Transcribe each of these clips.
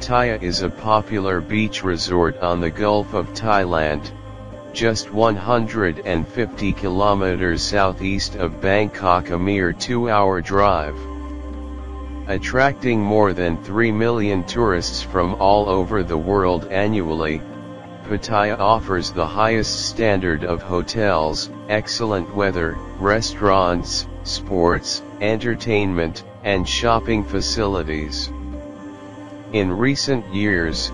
Pattaya is a popular beach resort on the Gulf of Thailand, just 150 kilometers southeast of Bangkok, a mere 2-hour drive. Attracting more than 3 million tourists from all over the world annually, Pattaya offers the highest standard of hotels, excellent weather, restaurants, sports, entertainment, and shopping facilities. In recent years,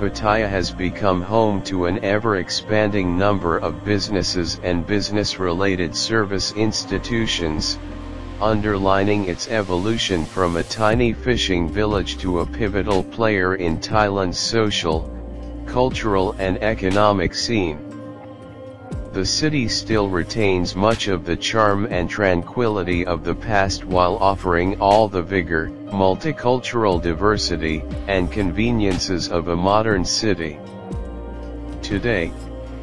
Pattaya has become home to an ever-expanding number of businesses and business-related service institutions, underlining its evolution from a tiny fishing village to a pivotal player in Thailand's social, cultural and economic scene. The city still retains much of the charm and tranquility of the past while offering all the vigor, multicultural diversity, and conveniences of a modern city. Today,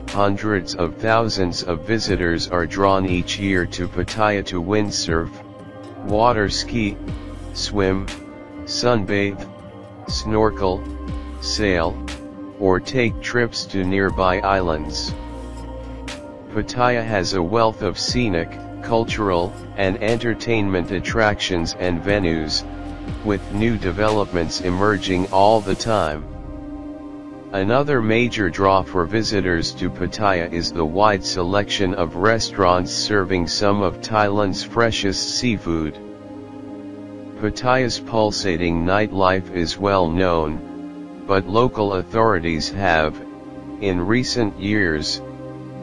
hundreds of thousands of visitors are drawn each year to Pattaya to windsurf, water ski, swim, sunbathe, snorkel, sail, or take trips to nearby islands. Pattaya has a wealth of scenic, cultural, and entertainment attractions and venues, with new developments emerging all the time. Another major draw for visitors to Pattaya is the wide selection of restaurants serving some of Thailand's freshest seafood. Pattaya's pulsating nightlife is well known, but local authorities have, in recent years,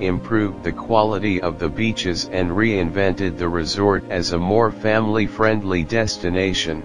improved the quality of the beaches and reinvented the resort as a more family-friendly destination.